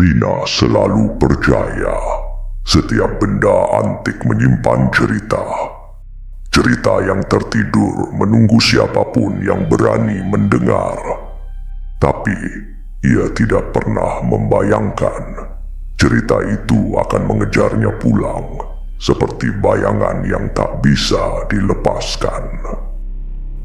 Rina selalu percaya setiap benda antik menyimpan cerita. Cerita yang tertidur menunggu siapapun yang berani mendengar. Tapi ia tidak pernah membayangkan cerita itu akan mengejarnya pulang seperti bayangan yang tak bisa dilepaskan.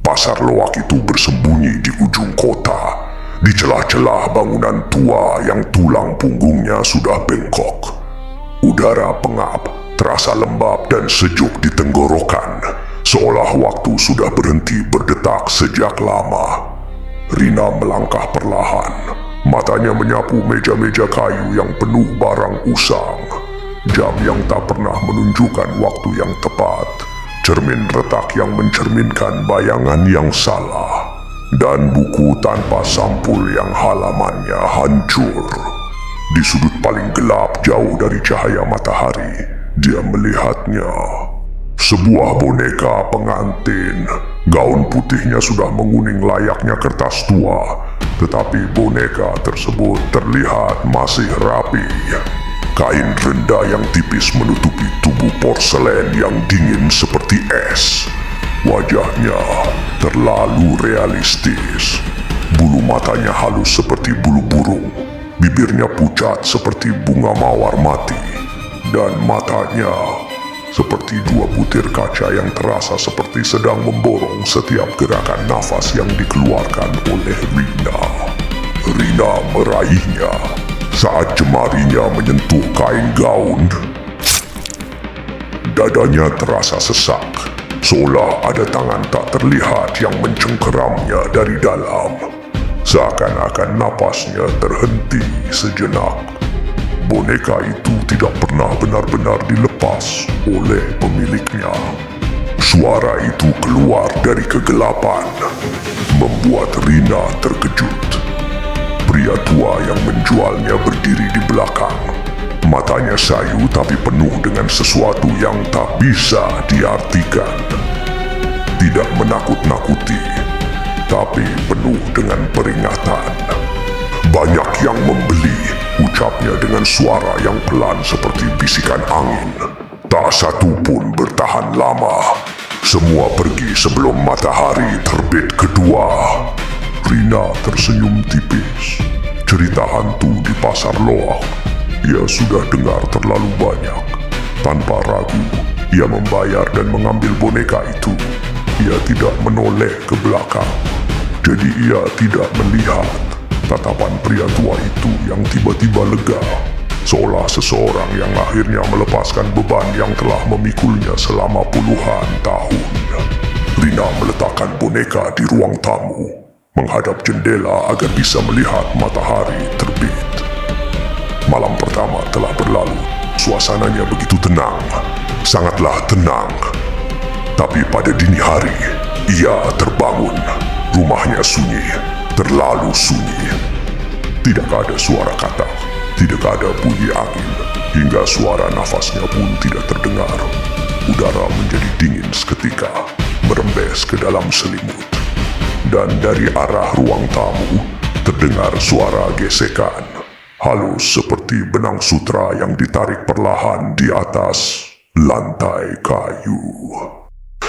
Pasar loak itu bersembunyi di ujung kota, di celah-celah bangunan tua yang tulang punggungnya sudah bengkok. Udara pengap, terasa lembab dan sejuk di tenggorokan, seolah waktu sudah berhenti berdetak sejak lama. Rina melangkah perlahan, matanya menyapu meja-meja kayu yang penuh barang usang. Jam yang tak pernah menunjukkan waktu yang tepat, cermin retak yang mencerminkan bayangan yang salah, dan buku tanpa sampul yang halamannya hancur. Di sudut paling gelap jauh dari cahaya matahari, dia melihatnya. Sebuah boneka pengantin. Gaun putihnya sudah menguning layaknya kertas tua, tetapi boneka tersebut terlihat masih rapi. Kain rendah yang tipis menutupi tubuh porselen yang dingin seperti es. Wajahnya terlalu realistis. Bulu matanya halus seperti bulu burung. Bibirnya pucat seperti bunga mawar mati. Dan matanya seperti dua butir kaca yang terasa seperti sedang memborong setiap gerakan nafas yang dikeluarkan oleh Rina. Rina meraihnya saat jemarinya menyentuh kain gaun. Dadanya terasa sesak, seolah ada tangan tak terlihat yang mencengkeramnya dari dalam. Seakan-akan napasnya terhenti sejenak. Boneka itu tidak pernah benar-benar dilepas oleh pemiliknya. Suara itu keluar dari kegelapan, membuat Rina terkejut. Pria tua yang menjualnya berdiri di belakang. Matanya sayu tapi penuh dengan sesuatu yang tak bisa diartikan. Tidak menakut-nakuti, tapi penuh dengan peringatan. Banyak yang membeli, ucapnya dengan suara yang pelan seperti bisikan angin. Tak satu pun bertahan lama. Semua pergi sebelum matahari terbit kedua. Rina tersenyum tipis. Cerita hantu di pasar loak ia sudah dengar terlalu banyak. Tanpa ragu, ia membayar dan mengambil boneka itu. Ia tidak menoleh ke belakang, jadi ia tidak melihat tatapan pria tua itu yang tiba-tiba lega, seolah seseorang yang akhirnya melepaskan beban yang telah memikulnya selama puluhan tahun. Rina meletakkan boneka di ruang tamu, menghadap jendela agar bisa melihat matahari terbit. Malam pertama telah berlalu. Suasananya begitu tenang, sangatlah tenang. Tapi pada dini hari, ia terbangun. Rumahnya sunyi, terlalu sunyi. Tidak ada suara katak, tidak ada bunyi angin, hingga suara nafasnya pun tidak terdengar. Udara menjadi dingin seketika, merembes ke dalam selimut. Dan dari arah ruang tamu, terdengar suara gesekan, halus seperti benang sutra yang ditarik perlahan di atas lantai kayu.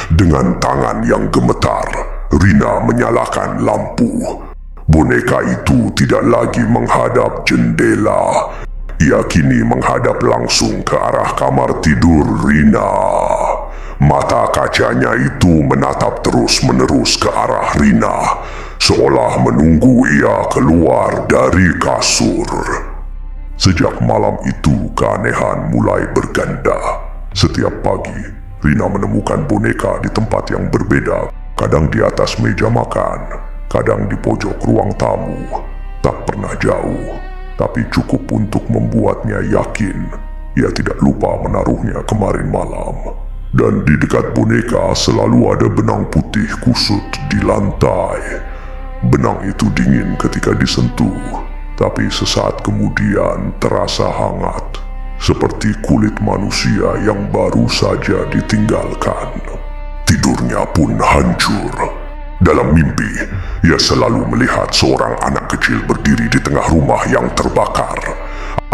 Dengan tangan yang gemetar, Rina menyalakan lampu. Boneka itu tidak lagi menghadap jendela. Ia kini menghadap langsung ke arah kamar tidur Rina. Mata kacanya itu menatap terus-menerus ke arah Rina, seolah menunggu ia keluar dari kasur. Sejak malam itu, keanehan mulai berganda. Setiap pagi, Rina menemukan boneka di tempat yang berbeda, kadang di atas meja makan, kadang di pojok ruang tamu. Tak pernah jauh, tapi cukup untuk membuatnya yakin ia tidak lupa menaruhnya kemarin malam. Dan di dekat boneka selalu ada benang putih kusut di lantai. Benang itu dingin ketika disentuh, tapi sesaat kemudian terasa hangat, seperti kulit manusia yang baru saja ditinggalkan. Tidurnya pun hancur. Dalam mimpi, ia selalu melihat seorang anak kecil berdiri di tengah rumah yang terbakar.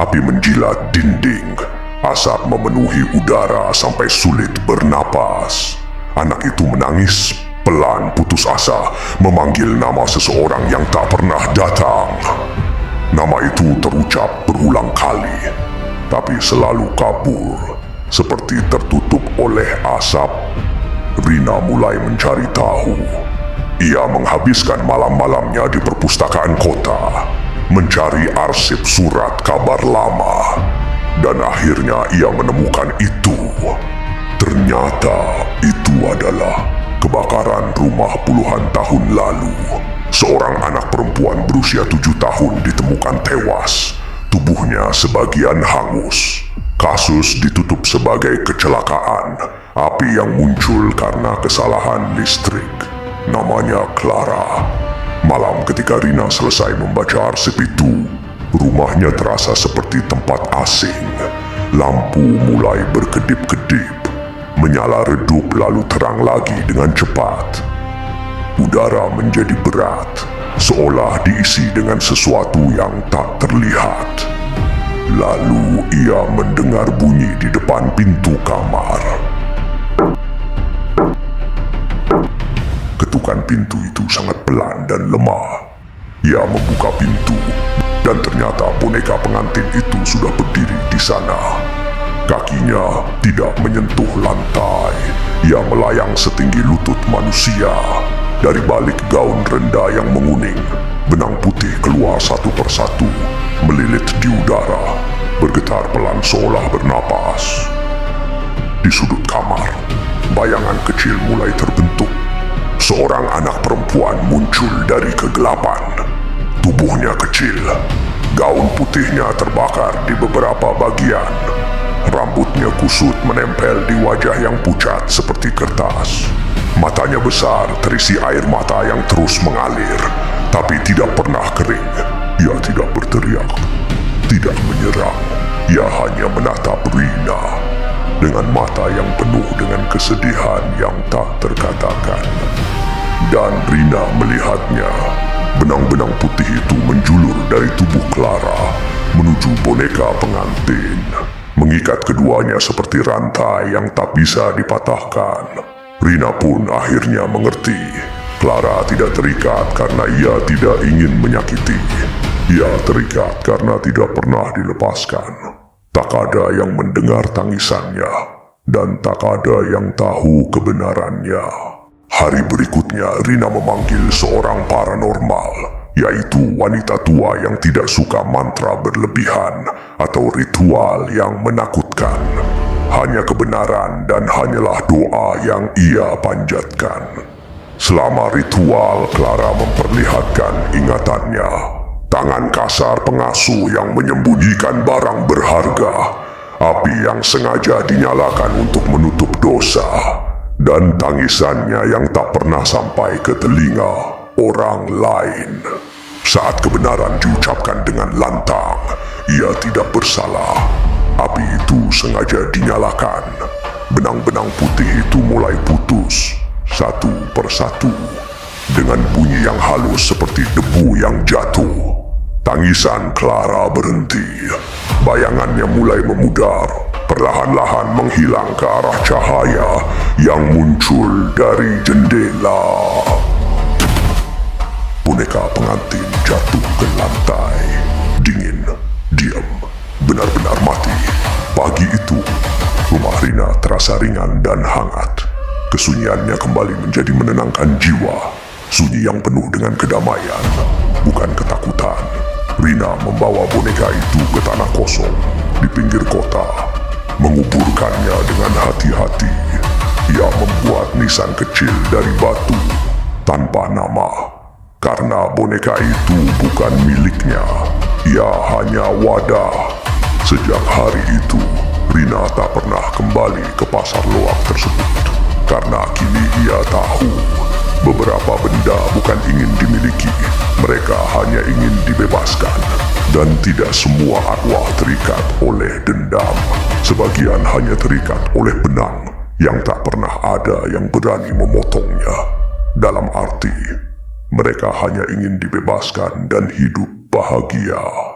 Api menjilat dinding. Asap memenuhi udara sampai sulit bernapas. Anak itu menangis pelan putus asa, memanggil nama seseorang yang tak pernah datang. Nama itu terucap berulang kali, tapi selalu kabur, seperti tertutup oleh asap. Rina mulai mencari tahu. Ia menghabiskan malam-malamnya di perpustakaan kota, mencari arsip surat kabar lama, dan akhirnya ia menemukan itu. Ternyata itu adalah kebakaran rumah puluhan tahun lalu. Seorang anak perempuan berusia 7 tahun ditemukan tewas, tubuhnya sebagian hangus. Kasus ditutup sebagai kecelakaan, api yang muncul karena kesalahan listrik. Namanya Clara. Malam ketika Rina selesai membaca arsip itu, rumahnya terasa seperti tempat asing. Lampu mulai berkedip-kedip, menyala redup lalu terang lagi dengan cepat. Udara menjadi berat, seolah diisi dengan sesuatu yang tak terlihat. Lalu ia mendengar bunyi di depan pintu kamar. Ketukan pintu itu sangat pelan dan lemah. Ia membuka pintu, dan ternyata boneka pengantin itu sudah berdiri di sana. Kakinya tidak menyentuh lantai. Ia melayang setinggi lutut manusia. Dari balik gaun rendah yang menguning, benang putih keluar satu persatu, melilit di udara, bergetar pelan seolah bernapas. Di sudut kamar, bayangan kecil mulai terbentuk. Seorang anak perempuan muncul dari kegelapan. Tubuhnya kecil, gaun putihnya terbakar di beberapa bagian. Rambutnya kusut menempel di wajah yang pucat seperti kertas. Matanya besar, terisi air mata yang terus mengalir, tapi tidak pernah kering. Ia tidak berteriak, tidak menyerang. Ia hanya menatap Rina dengan mata yang penuh dengan kesedihan yang tak terkatakan. Dan Rina melihatnya. Benang-benang putih itu menjulur dari tubuh Clara menuju boneka pengantin, mengikat keduanya seperti rantai yang tak bisa dipatahkan. Rina pun akhirnya mengerti. Clara tidak terikat karena ia tidak ingin menyakiti. Ia terikat karena tidak pernah dilepaskan. Tak ada yang mendengar tangisannya, dan tak ada yang tahu kebenarannya. Hari berikutnya, Rina memanggil seorang paranormal, yaitu wanita tua yang tidak suka mantra berlebihan atau ritual yang menakutkan. Hanya kebenaran dan hanyalah doa yang ia panjatkan. Selama ritual, Clara memperlihatkan ingatannya. Tangan kasar pengasuh yang menyembunyikan barang berharga. Api yang sengaja dinyalakan untuk menutup dosa. Dan tangisannya yang tak pernah sampai ke telinga orang lain. Saat kebenaran diucapkan dengan lantang, ia tidak bersalah. Api itu sengaja dinyalakan. Benang-benang putih itu mulai putus, satu persatu, dengan bunyi yang halus seperti debu yang jatuh. Tangisan Clara berhenti. Bayangannya mulai memudar, perlahan-lahan menghilang ke arah cahaya yang muncul dari jendela. Boneka pengantin jatuh ke lantai. Dingin, diam, benar-benar mati. Pagi itu, rumah Rina terasa ringan dan hangat. Kesunyiannya kembali menjadi menenangkan jiwa. Sunyi yang penuh dengan kedamaian, bukan ketakutan. Rina membawa boneka itu ke tanah kosong di pinggir kota, menguburkannya dengan hati-hati. Ia membuat nisan kecil dari batu tanpa nama, karena boneka itu bukan miliknya. Ia hanya wadah. Sejak hari itu, Rina tak pernah kembali ke pasar loak tersebut, karena kini ia tahu beberapa benda bukan ingin dimiliki, mereka hanya ingin dibebaskan. Dan tidak semua arwah terikat oleh dendam. Sebagian hanya terikat oleh benang yang tak pernah ada yang berani memotongnya. Dalam arti, mereka hanya ingin dibebaskan dan hidup bahagia.